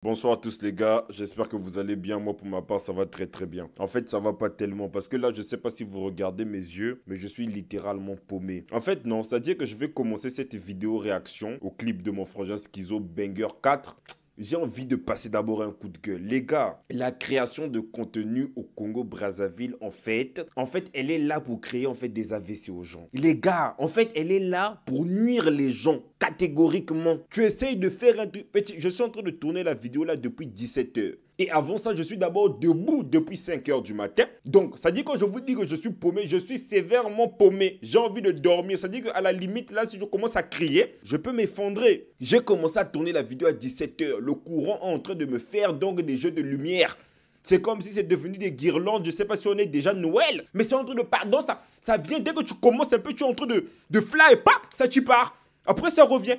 Bonsoir à tous les gars, j'espère que vous allez bien. Moi pour ma part ça va très très bien. En fait ça va pas tellement parce que là je sais pas si vous regardez mes yeux mais je suis littéralement paumé. En fait non, c'est-à-dire que je vais commencer cette vidéo réaction au clip de mon frangin Schizo Banger 4. J'ai envie de passer d'abord un coup de gueule. Les gars, la création de contenu au Congo-Brazzaville, en fait, elle est là pour créer des AVC aux gens. Les gars, en fait, elle est là pour nuire les gens, catégoriquement. Tu essayes de faire un truc... Petit, je suis en train de tourner la vidéo là depuis 17 h. Et avant ça, je suis d'abord debout depuis 5 h du matin. Donc, ça dit quand je vous dis que je suis paumé, je suis sévèrement paumé. J'ai envie de dormir. Ça dit qu'à la limite, là, si je commence à crier, je peux m'effondrer. J'ai commencé à tourner la vidéo à 17 h. Le courant est en train de me faire donc des jeux de lumière. C'est comme si c'est devenu des guirlandes. Je ne sais pas si on est déjà Noël. Mais c'est en train de... Pardon, ça vient dès que tu commences un peu, tu es en train de fly, paf, ça tu pars. Après, ça revient.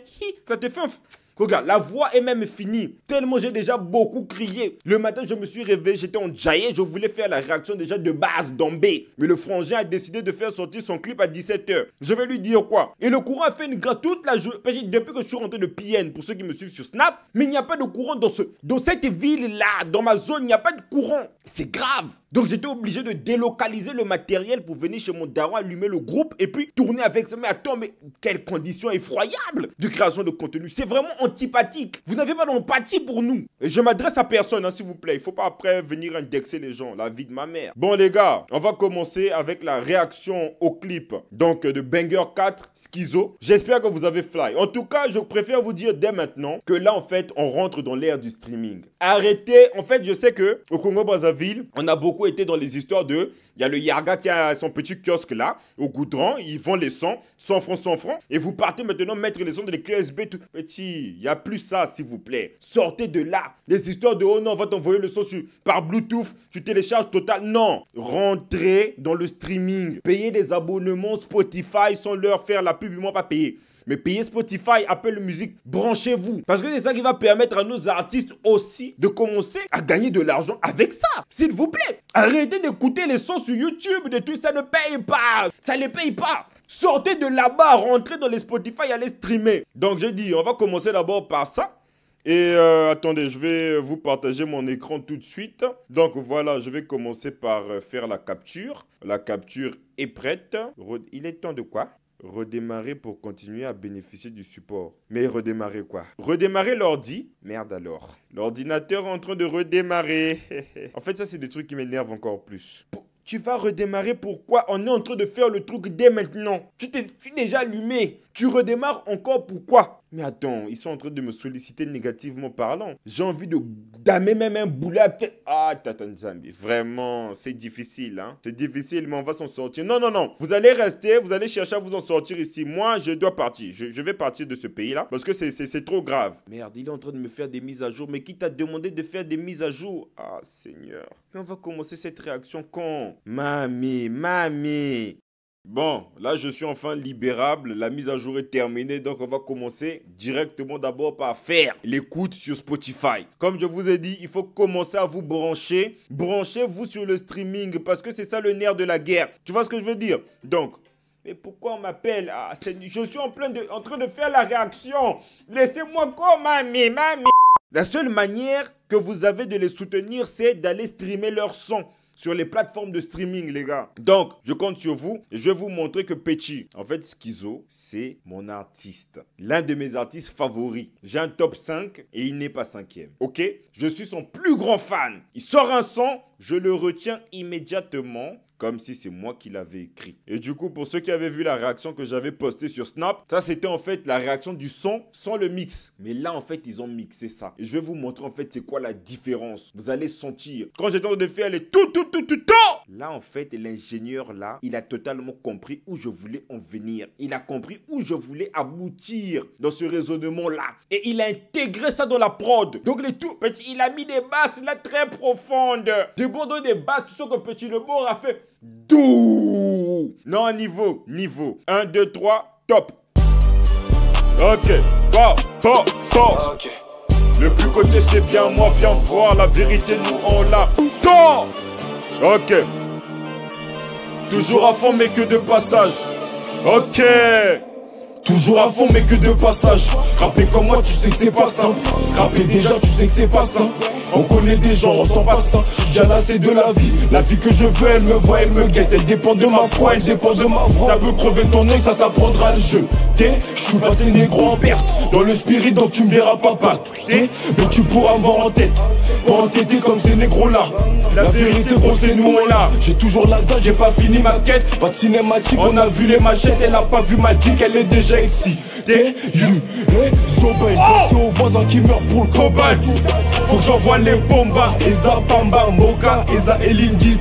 Ça te fait un... Regarde, la voix est même finie. Tellement j'ai déjà beaucoup crié. Le matin, je me suis réveillé, j'étais en jaillet. Je voulais faire la réaction déjà de base d'Ambé. Mais le frangin a décidé de faire sortir son clip à 17 h. Je vais lui dire quoi? Et le courant a fait une grâce toute la journée. Depuis que je suis rentré de PN, pour ceux qui me suivent sur Snap, mais il n'y a pas de courant dans cette ville-là. Dans ma zone, il n'y a pas de courant. C'est grave. Donc j'étais obligé de délocaliser le matériel pour venir chez mon daron, allumer le groupe et puis tourner avec ça. Mais attends, mais quelles conditions effroyables de création de contenu. C'est vraiment antipathique. Vous n'avez pas d'empathie pour nous. Et je m'adresse à personne, hein, s'il vous plaît. Il ne faut pas après venir indexer les gens. La vie de ma mère. Bon les gars, on va commencer avec la réaction au clip donc de Banger 4, Schizo. J'espère que vous avez fly. En tout cas, je préfère vous dire dès maintenant que là, en fait, on rentre dans l'ère du streaming. Arrêtez. En fait, je sais que au Congo-Brazzaville, on a beaucoup été dans les histoires de... Il y a le Yarga qui a son petit kiosque là, au goudron, ils vend les sons, 100 francs, 100 francs, et vous partez maintenant mettre les sons dans les clés USB tout. Petit, il n'y a plus ça s'il vous plaît. Sortez de là. Les histoires de, oh non, on va t'envoyer le son par Bluetooth, tu télécharges total. Non, rentrez dans le streaming. Payez des abonnements Spotify sans leur faire la pub, ils m'ont pas payé. Mais payez Spotify, Apple Music, branchez-vous. Parce que c'est ça qui va permettre à nos artistes aussi de commencer à gagner de l'argent avec ça. S'il vous plaît. Arrêtez d'écouter les sons sur YouTube, de tout ça ne paye pas. Ça ne paye pas. Sortez de là-bas, rentrez dans les Spotify, allez streamer. Donc j'ai dit, on va commencer d'abord par ça. Et attendez, je vais vous partager mon écran tout de suite. Donc voilà, je vais commencer par faire la capture. La capture est prête. Il est temps de quoi ? Redémarrer pour continuer à bénéficier du support. Mais redémarrer quoi? Redémarrer l'ordi? Merde alors. L'ordinateur est en train de redémarrer. En fait, ça, c'est des trucs qui m'énervent encore plus. Tu vas redémarrer pourquoi? On est en train de faire le truc dès maintenant. Tu t'es déjà allumé. Tu redémarres encore pourquoi? Mais attends, ils sont en train de me solliciter négativement parlant. J'ai envie de damer même un boulet à tête. Ah, Tatanzambi, vraiment, c'est difficile, hein. C'est difficile, mais on va s'en sortir. Non, non, non. Vous allez rester, vous allez chercher à vous en sortir ici. Moi, je dois partir. Je vais partir de ce pays-là parce que c'est trop grave. Merde, il est en train de me faire des mises à jour. Mais qui t'a demandé de faire des mises à jour? Ah, Seigneur. Mais on va commencer cette réaction quand? Mamie. Bon, là je suis enfin libérable, la mise à jour est terminée, donc on va commencer directement d'abord par faire l'écoute sur Spotify. Comme je vous ai dit, il faut commencer à vous brancher. Branchez-vous sur le streaming parce que c'est ça le nerf de la guerre. Tu vois ce que je veux dire? Donc, mais pourquoi on m'appelle? Ah, je suis en train de faire la réaction. Laissez-moi quoi, mamie. La seule manière que vous avez de les soutenir, c'est d'aller streamer leur son sur les plateformes de streaming, les gars. Donc, je compte sur vous. Je vais vous montrer que Petit, en fait, Schizo, c'est mon artiste. L'un de mes artistes favoris. J'ai un top 5 et il n'est pas 5e. Ok? Je suis son plus grand fan. Il sort un son, je le retiens immédiatement. Comme si c'est moi qui l'avais écrit. Et du coup, pour ceux qui avaient vu la réaction que j'avais postée sur Snap, ça c'était en fait la réaction du son sans le mix. Mais là, en fait, ils ont mixé ça. Et je vais vous montrer en fait c'est quoi la différence. Vous allez sentir. Quand j'étais en train de faire les tout. Là, en fait, l'ingénieur là, il a totalement compris où je voulais en venir. Il a compris où je voulais aboutir dans ce raisonnement là. Et il a intégré ça dans la prod. Donc les tout petits, il a mis des basses là très profondes. Des bandeaux des basses, tu sens que Petit Le Mort a fait Dou. Non, niveau. 1, 2, 3, top. Ok. Bon. Ok. Le plus côté c'est bien moi, viens voir la vérité, nous on l'a. Tant. Ok. Toujours à fond mais que de passage. Ok. Toujours à fond mais que de passage. Rapper comme moi tu sais que c'est pas ça. Rapper déjà tu sais que c'est pas ça. On connaît des gens, on sent pas ça. J'suis déjà lassé de la vie. La vie que je veux, elle me voit, elle me guette. Elle dépend de ma foi, elle dépend de ma foi. Ça peut crever ton œil, ça t'apprendra le jeu. J'suis passé négro en perte. Dans le spirit donc tu me verras pas mais tu pourras me voir en tête. Pas entêté comme ces négros là. La vérité gros c'est nous on l'a. J'ai toujours la date, j'ai pas fini ma quête. Pas de cinématique, on a vu les machettes. Elle a pas vu ma dick, elle est déjà ici. Soba, il pense aux voisins qui meurent pour le cobalt. Faut que j'envoie les bombas. Eza Pamba, Moka, Eza Elingite.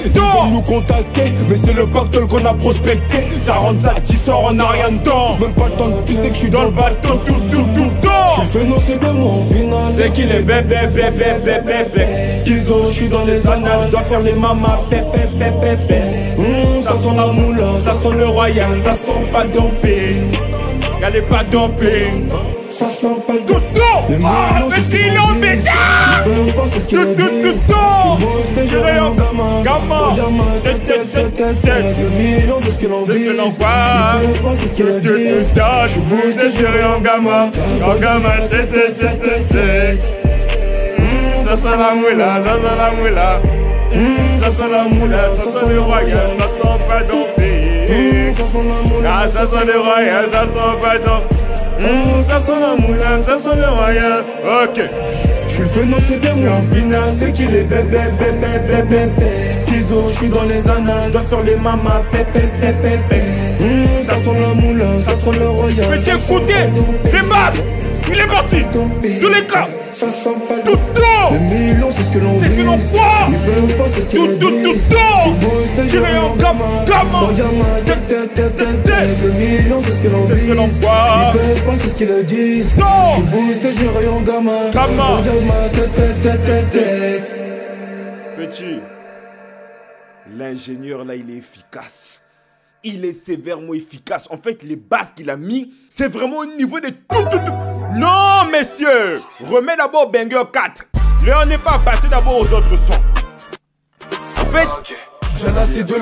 Ils vont nous contacter, mais c'est le pactole qu'on a prospecté. Ça rentre ça, tu sors, on a rien dedans. Même pas le temps de pisser que je suis dans le bateau tout le temps. J'suis fait non, c'est bien moi en finale. C'est qu'il est bébé. Schizo, j'suis dans les annales. J'dois faire les mamas, ça sent la moula, ça sent le royal, ça sent pas dompé. Y'a les pas dompé. Ça sent pas le tout. Ah, mais qu'il en fait ça. Tout. J'irai en gamin. Le million, c'est ce que l'on vit. C'est ce qu'il a dit. Je bouge, j'irai en gamin. Ça sent la moula, ça sent la moula. Ça sent la moula, ça sent le royal, ça sent pas dompé. Ça sent le royal, ça sent pas dompé. Ça sent la moula, ça sent le royal. Ok. J'suis fait non c'est bien moi en finale. C'est qu'il est bébé. Schizo, j'suis dans les annales. J'dois faire les mamas, ça sent la moula, ça sent le royal. Mais j'ai écouté, c'est basse. Il est parti. Tous les cas. Ça sent pas tout. Les millions, c'est ce que l'on vit. Ils peuvent pas, c'est ce qu'il a dit. J'irai en gamin. Le million, c'est ce que l'on vit. Ils peuvent pas, c'est ce qu'il a dit. Je booste, j'irai en gamin. Petit, l'ingénieur là, il est efficace. Il est sévèrement efficace. En fait, les bases qu'il a mis, c'est vraiment au niveau de tout. Non, messieurs, remets d'abord Banger 4. Là, on n'est pas passé d'abord aux autres sons. En fait, j'ai lassé de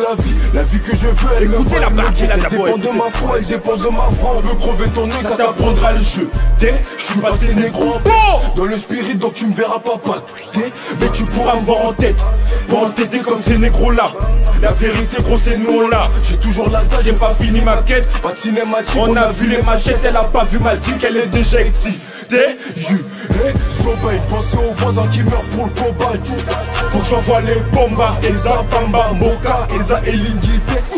la vie que je veux, elle me voit, elle dépend de ma foi, elle dépend de ma foi. On veut crever ton œil, ça t'apprendra le jeu. Je suis passé négro en perte. Dans le spirit, donc tu me verras pas mais tu pourras me voir en tête. Pas entêté comme ces négros là. La vérité gros c'est nous on l'a. J'ai toujours la date, j'ai pas fini ma quête. Pas de cinématique, on a vu les machettes. Elle a pas vu ma dick, elle est déjà ici. Soba, il pense aux voisins qui meurent pour le cobalt. Faut que j'envoie les bombas. Eza Pamba, Moka, Eza Elingite.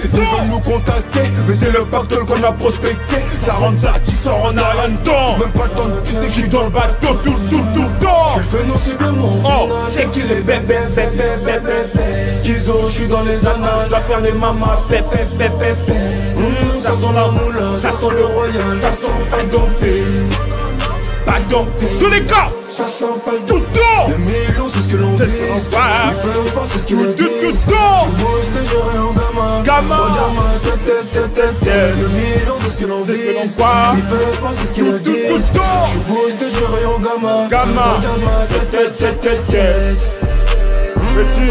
Ils veulent nous contacter, mais c'est le pactole qu'on a prospecté. Ça rentre ça, tu sors, on a rien dedans. Même pas le temps de pisser que je suis dans le bateau tout le temps. J'suis fait non, c'est bien mon final. C'est qu'il est bébé. Schizo, j'suis dans les annales. J'dois faire les mamas, ça sent la moula, ça sent le royal, ça sent pas dompé. Pas dompé. Tous les cas. Ça sent pas tout le temps. Les millions, c'est ce que l'on vit. Ils peuvent pas, c'est ce qu'il a dit. Tout le temps. Je booste, j'irai en gamin. Le million, c'est ce que l'on vit. Ils peuvent pas, c'est ce qu'il a dit. Je booste, j'irai en gamin. Petit,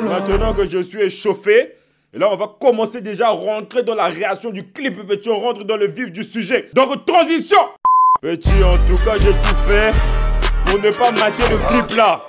maintenant que je suis échauffé, et là on va commencer déjà à rentrer dans la réaction du clip. Petit, on rentre dans le vif du sujet. Donc transition. Petit, en tout cas j'ai tout fait pour ne pas mater le clip là.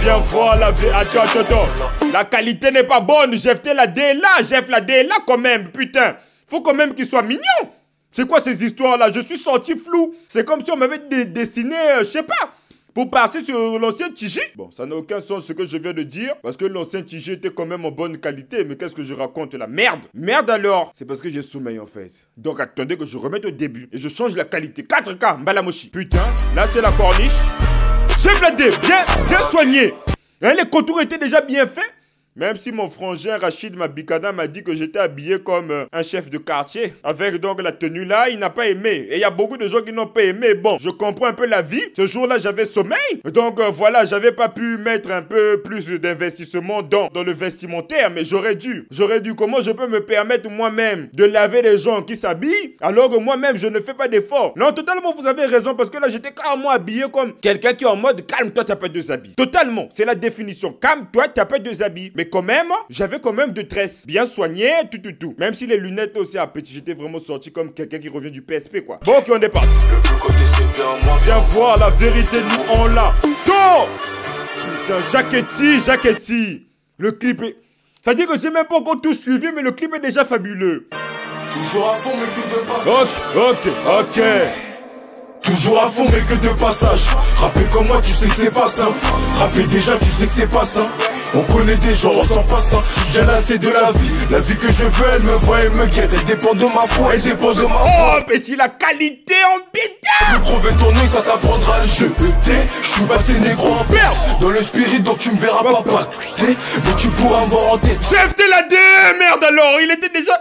Viens voir la vie. Attends. La qualité n'est pas bonne. J'ai fait la DLA quand même. Putain, faut quand même qu'il soit mignon. C'est quoi ces histoires là? Je suis sorti flou. C'est comme si on m'avait dessiné, je sais pas, pour passer sur l'ancien Tigi. Bon, ça n'a aucun sens ce que je viens de dire, parce que l'ancien Tigi était quand même en bonne qualité. Mais qu'est-ce que je raconte là? Merde alors. C'est parce que j'ai sommeil en fait. Donc attendez que je remette au début et je change la qualité. 4K, Mbalamoshi. Putain, là c'est la corniche. J'ai bladé, bien soigné. Hein, les contours étaient déjà bien faits. Même si mon frangin Rachid Mabikada m'a dit que j'étais habillé comme un chef de quartier. Avec donc la tenue là, il n'a pas aimé. Et il y a beaucoup de gens qui n'ont pas aimé. Bon, je comprends un peu la vie. Ce jour-là, j'avais sommeil. Donc voilà, j'avais pas pu mettre un peu plus d'investissement dans le vestimentaire. Mais j'aurais dû. Comment je peux me permettre moi-même de laver les gens qui s'habillent alors que moi-même, je ne fais pas d'effort? Non, totalement, vous avez raison. Parce que là, j'étais carrément habillé comme quelqu'un qui est en mode calme-toi, t'as pas deux habits. Totalement, c'est la définition. Calme-toi, t'as pas deux habits. Mais quand même, j'avais quand même de tresses bien soignées, tout. Même si les lunettes aussi à petit, j'étais vraiment sorti comme quelqu'un qui revient du PSP, quoi. Bon, ok, on est parti. Viens voir la vérité, nous, on l'a. Go! Putain, Jacketti. Le clip est... Ça dit que j'ai même pas encore tout suivi, mais le clip est déjà fabuleux. Toujours à fond, mais que de passage. Ok. Toujours à fond, mais que de passage. Rapper comme moi, tu sais que c'est pas simple. Rapper déjà, tu sais que c'est pas simple. On connaît des gens, on s'en passe ça. J'suis déjà lassé de la vie. La vie que je veux, elle me voit, elle me guette. Elle dépend de ma foi, elle dépend de ma foi. Oh, mais si la qualité en bêta. Le crever ton œil, ça t'apprendra le jeu. J'suis passé négro en perte. Dans le spirit, donc tu me verras pas pacter. Mais tu pourras me voir en tête. Chef de la D, merde alors, il était déjà...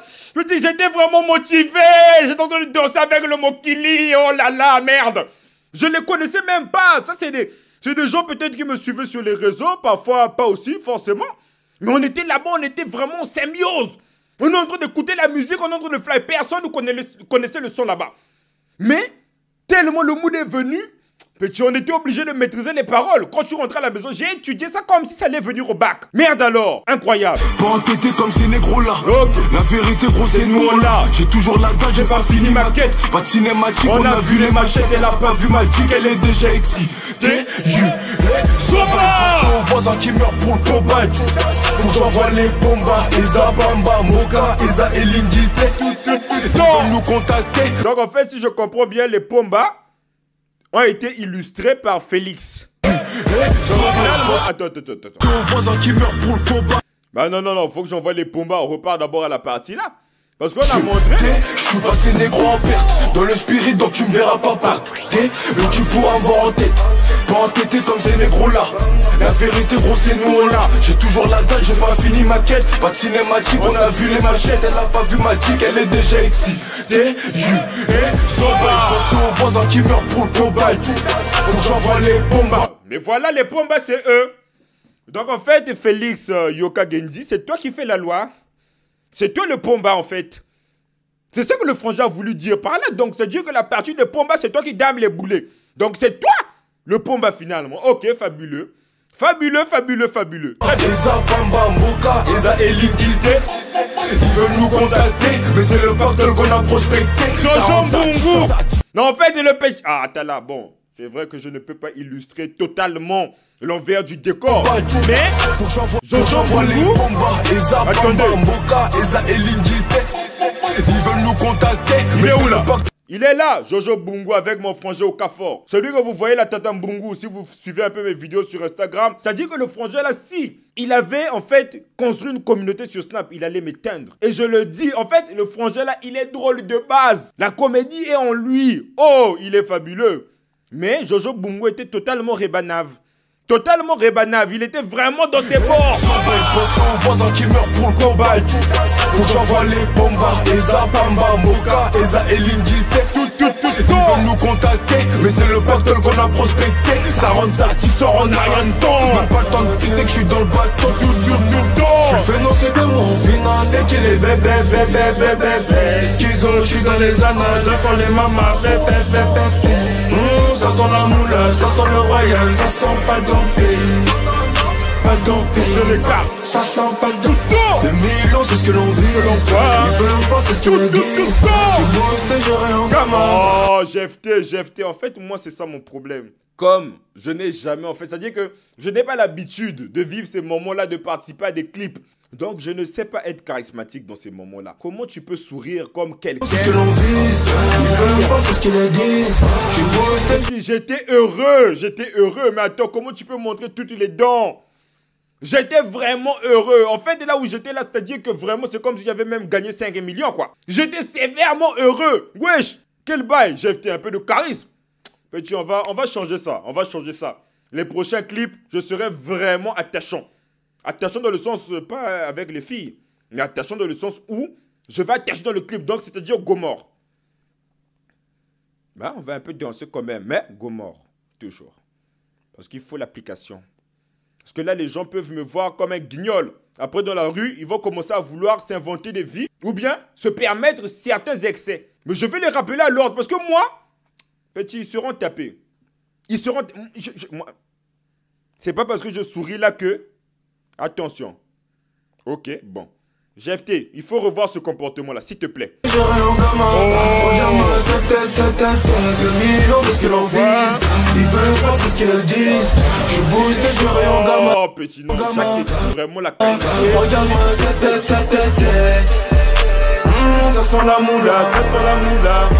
J'étais vraiment motivé. J'étais en train de danser avec le Mokili. Oh là là, merde. Je ne les connaissais même pas. Ça, c'est des gens peut-être qui me suivaient sur les réseaux. Parfois, pas aussi, forcément. Mais on était là-bas, on était vraiment en symbiose. On est en train d'écouter la musique, on est en train de fly. Personne ne connaissait le son là-bas. Mais, tellement le mood est venu... Petit, on était obligé de maîtriser les paroles. Quand tu rentrais à la maison, j'ai étudié ça comme si ça allait venir au bac. Merde alors, incroyable. Pas entêté comme ces négros là. Okay. La vérité gros c'est nous on l'a. J'ai toujours la dalle, j'ai pas fini ma quête. Pas de cinématique, on a vu les machettes. Elle a pas vu ma dick, elle est déjà excitée. Aux voisins qui meurent pour le cobalt. Faut que j'envoie les bombas. Eza Bamba, Moka, Eza et Lingite. Ils veulent nous contacter. Donc en fait, si je comprends bien, les bombas ont été illustrés par Félix. Attends. Aux voisins qui meurent pour le cobalt. Bah non, faut que j'envoie les bombas. On repart d'abord à la partie là. Parce qu'on a montré. Je suis passé négro en perte. Dans le spirit, donc tu me verras pas pacter. Mais tu pourras me voir en tête. Pas entêté comme ces négros là. La vérité gros c'est nous on l'a. J'ai toujours la dalle, j'ai pas fini ma quête. Pas de cinématique, on a vu les machettes. Elle a pas vu ma dick, elle est déjà excitée. Pensez aux voisins qui meurent pour le cobalt. Faut que j'envoie les bombas. Mais voilà, les bombas c'est eux. Donc en fait, Félix Yoka Genzi, c'est toi qui fais la loi. C'est toi le pomba en fait. C'est ça que le frangin a voulu dire par là. Donc c'est-à-dire que la partie de pomba, c'est toi qui dames les boulets. Donc c'est toi le pomba finalement. Ok, fabuleux. Fabuleux. Eza Bamba, Moka, Eza et Lingite. Ils veulent nous contacter, mais c'est le pactole qu'on a prospecté. Jojo Bungu. Non en fait, le pêche. Ah, t'as là, bon. C'est vrai que je ne peux pas illustrer totalement l'envers du décor. Mais, Jojo Bungu, attendez, Moka, Eza et Lingite. Ils veulent nous contacter, mais où là? Il est là, Jojo Bungu avec mon frangin au Cafor. Celui que vous voyez là, Tata Bungu, si vous suivez un peu mes vidéos sur Instagram, ça dit que le frangin là, si il avait en fait construit une communauté sur Snap, il allait m'éteindre. Et je le dis, en fait, le frangin là, il est drôle de base. La comédie est en lui. Oh, il est fabuleux. Mais Jojo Bungu était totalement rébanave. Il était vraiment dans ses bords. Pensez aux voisins qui meurent pour le cobalt. Faut que j'envoie les bombas. Eza Bamba, Moka, Eza et Lingite. Ils veulent nous contacter, mais c'est le pactole qu'on a prospecté. Ça rentre ça, tu sors en a rien de temps. Même pas le temps de pisser que je suis dans le bateau. Je fais non c'est de mon finance. C'est qu'il est bébé. Schizo, je suis dans les annales. Je défends les mamas. Ça sent la moula, ça sent le royal. Ça sent pas d'enfer. Ça sent pas d'enfer. Les millions c'est ce que l'on vit. Ils veulent pas, c'est ce que l'on dit. J'ai boosté, j'aurais un gamin. Oh, GFT. En fait, moi, c'est ça mon problème. Comme je n'ai jamais, en fait, c'est-à-dire que je n'ai pas l'habitude de vivre ces moments-là, de participer à des clips. Donc, je ne sais pas être charismatique dans ces moments-là. Comment tu peux sourire comme quelqu'un? C'est ce que l'on vise. Ils veulent pas, c'est ce qu'ils disent. J'ai boosté. J'étais heureux. Mais attends, comment tu peux montrer toutes les dents? J'étais vraiment heureux. En fait, là où j'étais là, c'est-à-dire que vraiment, c'est comme si j'avais même gagné 5 millions, quoi. J'étais sévèrement heureux. Wesh, quel bail. J'ai fait un peu de charisme. Petit, on va changer ça. Les prochains clips, je serai vraiment attachant. Attachant dans le sens, pas avec les filles, mais attachant dans le sens où je vais attacher dans le clip. Donc, c'est-à-dire Gomorre. Ben, on va un peu danser quand même, mais Gomorre, toujours. Parce qu'il faut l'application. Parce que là, les gens peuvent me voir comme un guignol. Après, dans la rue, ils vont commencer à vouloir s'inventer des vies ou bien se permettre certains excès. Mais je vais les rappeler à l'ordre parce que moi, petit, ils seront tapés. Ils seront... C'est pas parce que je souris là que... Attention. Ok, bon. GFT, il faut revoir ce comportement-là, s'il te plaît. Le Milo, c'est ce que l'on vise. Ils peuvent pas, c'est ce qu'ils disent. Je bouge tes jurés en gamin. Oh, petit, non, Jacques, vraiment la qualité. Regarde-moi tête. Ça sent la moula, ça sent la moula.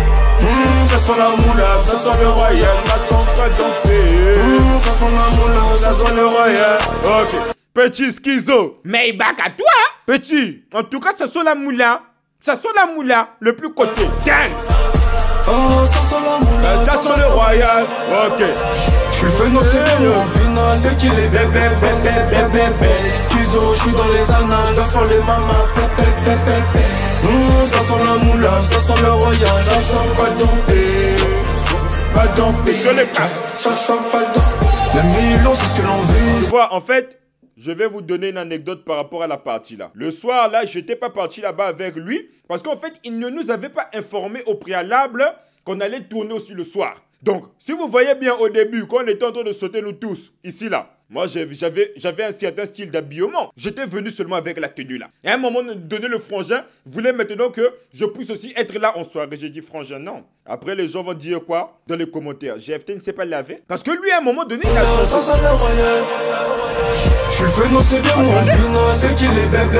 Ça sent la moula, ça sent le royal. N'attends pas danser. Ça sent la moula, ça sent le royal. Ok. Petit schizo. Maybach à toi. Petit, en tout cas, ça sent la moula. Ça sent la moula, le plus côté. Gang. Oh, ça sent la moula, Ça sent le royal. Ok. Je suis venu, c'est bien, au final, c'est qu'il est bébé. Schizo, je suis dans les annales, d'enfant les mamas, ça sent la moula, ça sent le royal, ça sent pas dompé. Pas dompé, ça sent pas dompé. Le Milo, c'est ce que l'on vit. Tu vois, en fait, je vais vous donner une anecdote par rapport à la partie là. Le soir là, je n'étais pas parti là-bas avec lui parce qu'en fait, il ne nous avait pas informé au préalable qu'on allait tourner aussi le soir. Donc, si vous voyez bien au début, quand on était en train de sauter nous tous, ici là, moi j'avais un certain style d'habillement. J'étais venu seulement avec la tenue là. Et à un moment donné, le frangin voulait maintenant que je puisse aussi être là en soirée. J'ai dit frangin, non. Après, les gens vont dire quoi dans les commentaires? GFT ne s'est pas lavé. Parce que lui, à un moment donné, il a ça sent le royal. Je suis venu, c'est bien, mon vino, c'est qu'il est bébé.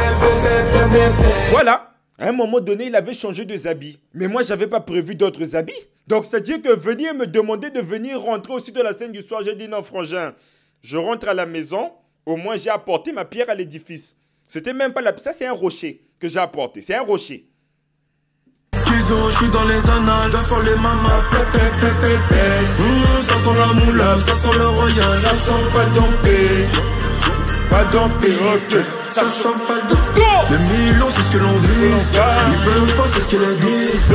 Voilà. À un moment donné, il avait changé de habits. Mais moi, j'avais pas prévu d'autres habits. Donc, c'est-à-dire que venir me demander de venir rentrer aussi dans la scène du soir, j'ai dit non, frangin. Je rentre à la maison, au moins j'ai apporté ma pierre à l'édifice. C'était même pas la... Ça, c'est un rocher que j'ai apporté. C'est un rocher. Schizo, je suis dans les annales, d'enfant les mamas, ça sent la moula, ça sent le royal, ça sent pas dompé. Pas dompé, ok. Ça sent pas dompé. Le Milo, c'est ce que l'on vise. Ils peuvent pas, c'est ce qu'ils disent. Je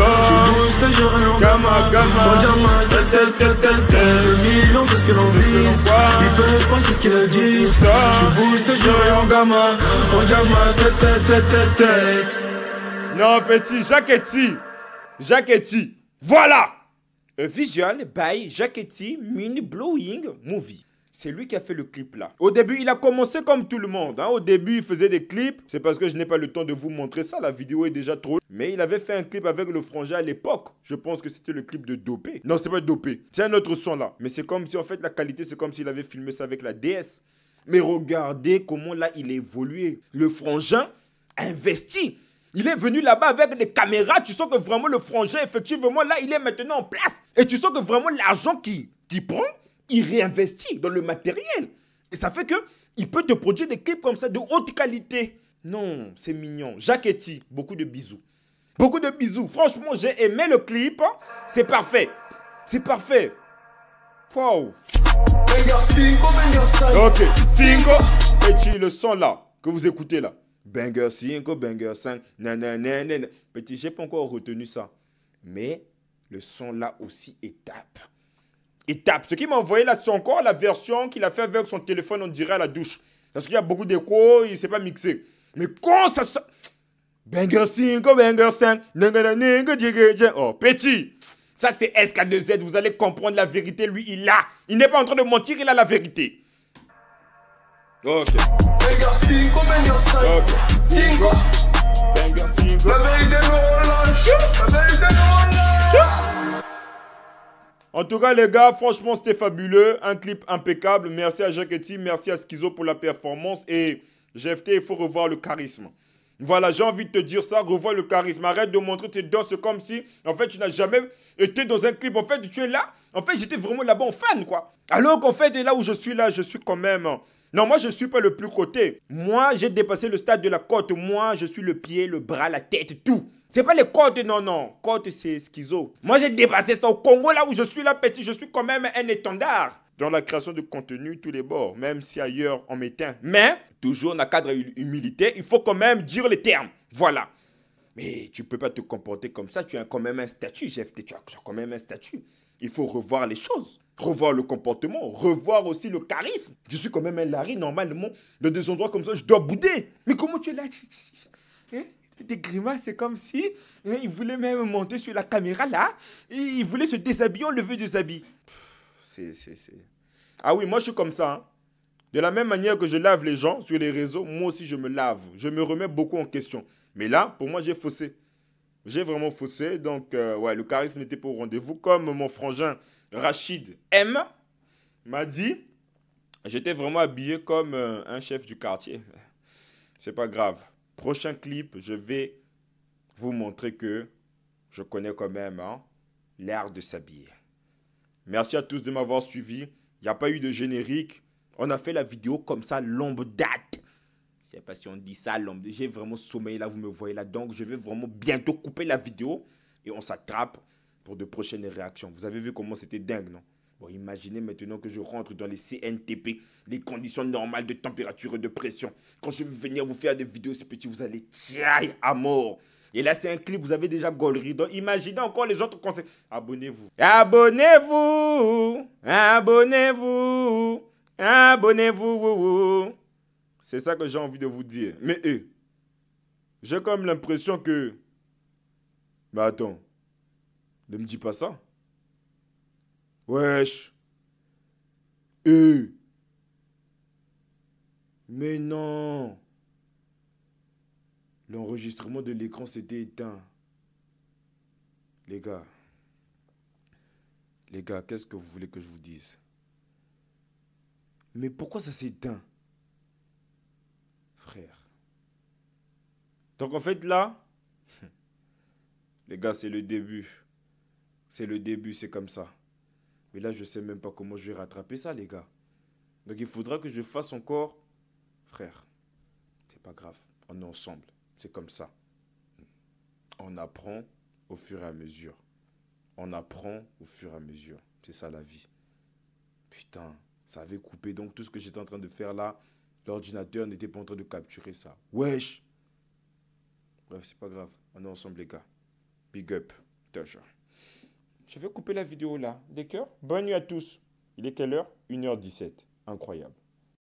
bouge tes jurés en gamin. Regarde-moi tête. Le Milo, c'est ce que l'on vise. Ils peuvent pas, c'est ce qu'ils disent. Je bouge tes jurés en gamin. Regarde-moi tête. Non, petit, Jacquetti. Voilà. A visual by Jacquetti Mini Blowing Movie. C'est lui qui a fait le clip là. Au début, il a commencé comme tout le monde. Hein. Au début, il faisait des clips. C'est parce que je n'ai pas le temps de vous montrer ça. La vidéo est déjà trop. Mais il avait fait un clip avec le frangin à l'époque. Je pense que c'était le clip de Dopé. Non, c'est pas Dopé. C'est un autre son là. Mais c'est comme si en fait la qualité, c'est comme s'il avait filmé ça avec la DS. Mais regardez comment là, il a évolué. Le frangin a investi. Il est venu là-bas avec des caméras. Tu sens que vraiment le frangin, effectivement, là, il est maintenant en place. Et tu sens que vraiment l'argent qu'il prend, il réinvestit dans le matériel. Et ça fait qu'il peut te produire des clips comme ça de haute qualité. Non, c'est mignon. Jacquetti, beaucoup de bisous. Beaucoup de bisous. Franchement, j'ai aimé le clip. C'est parfait. C'est parfait. Wow. Ok, 5. Petit, le son là, que vous écoutez là. Banger 5, banger 5. Nanana. Petit, j'ai pas encore retenu ça. Mais le son là aussi étape. Ce qu'il m'a envoyé là, c'est encore la version qu'il a fait avec son téléphone, on dirait à la douche. Parce qu'il y a beaucoup d'écho, il ne s'est pas mixé. Mais quand ça sort... Banger 5, banger 5. Oh, petit. Ça, c'est SK2Z. Vous allez comprendre la vérité. Lui, il a. Il n'est pas en train de mentir, il a la vérité. Ok. Banger 5, banger 5. Banger 5. La vérité nous relâche. La vérité nous relâche. En tout cas, les gars, franchement, c'était fabuleux. Un clip impeccable. Merci à Jacquetti, merci à Schizo pour la performance. Et GFT, il faut revoir le charisme. Voilà, j'ai envie de te dire ça, revois le charisme. Arrête de montrer tes danses comme si, en fait, tu n'as jamais été dans un clip. En fait, tu es là. En fait, j'étais vraiment là-bas en fan, quoi. Alors qu'en fait, là où je suis là, je suis quand même... Non, moi, je ne suis pas le plus côté. Moi, j'ai dépassé le stade de la côte. Moi, je suis le pied, le bras, la tête, tout. C'est pas les côtes, non. Côte, c'est Schizo. Moi, j'ai dépassé ça. Au Congo, là où je suis là, petit, je suis quand même un étendard. Dans la création de contenu, tous les bords. Même si ailleurs, on m'éteint. Mais, toujours dans le cadre humilité, il faut quand même dire les termes. Voilà. Mais tu peux pas te comporter comme ça. Tu as quand même un statut, GFT. Tu as quand même un statut. Il faut revoir les choses. Revoir le comportement. Revoir aussi le charisme. Je suis quand même un Larry. Normalement, dans des endroits comme ça, je dois bouder. Mais comment tu es là? Hein? Des grimaces, c'est comme si il voulait même monter sur la caméra là. Et il voulait se déshabiller, enlever des habits. Ah oui, moi je suis comme ça. Hein. De la même manière que je lave les gens sur les réseaux, moi aussi je me lave. Je me remets beaucoup en question. Mais là, pour moi, j'ai faussé. J'ai vraiment faussé. Donc, ouais, le charisme n'était pas au rendez-vous. Comme mon frangin Rachid M m'a dit, j'étais vraiment habillé comme un chef du quartier. C'est pas grave. Prochain clip, je vais vous montrer que je connais quand même l'art de s'habiller. Merci à tous de m'avoir suivi. Il n'y a pas eu de générique. On a fait la vidéo comme ça, longue date. Je ne sais pas si on dit ça, longue. J'ai vraiment sommeil là, vous me voyez là. Donc, je vais vraiment bientôt couper la vidéo et on s'attrape pour de prochaines réactions. Vous avez vu comment c'était dingue, non? Bon, imaginez maintenant que je rentre dans les CNTP, les conditions normales de température et de pression. Quand je vais venir vous faire des vidéos, ces petits, vous allez tirer à mort. Et là, c'est un clip, vous avez déjà gaulerie. Donc, imaginez encore les autres conseils. Abonnez-vous. Abonnez-vous. Abonnez-vous. Abonnez-vous. C'est ça que j'ai envie de vous dire. Mais j'ai comme l'impression que... Mais attends, ne me dis pas ça. Wesh. Mais non. L'enregistrement de l'écran s'était éteint. Les gars, qu'est-ce que vous voulez que je vous dise? Mais pourquoi ça s'est éteint? Frère. Donc en fait là, les gars, c'est le début. C'est le début, c'est comme ça. Mais là, je ne sais même pas comment je vais rattraper ça, les gars. Donc il faudra que je fasse encore... Frère, c'est pas grave, on est ensemble. C'est comme ça. On apprend au fur et à mesure. On apprend au fur et à mesure. C'est ça la vie. Putain, ça avait coupé. Donc tout ce que j'étais en train de faire là, l'ordinateur n'était pas en train de capturer ça. Wesh. Bref, c'est pas grave. On est ensemble les gars. Big up. Toujours. Je vais couper la vidéo là. D'accord? Bonne nuit à tous. Il est quelle heure? 1h17. Incroyable.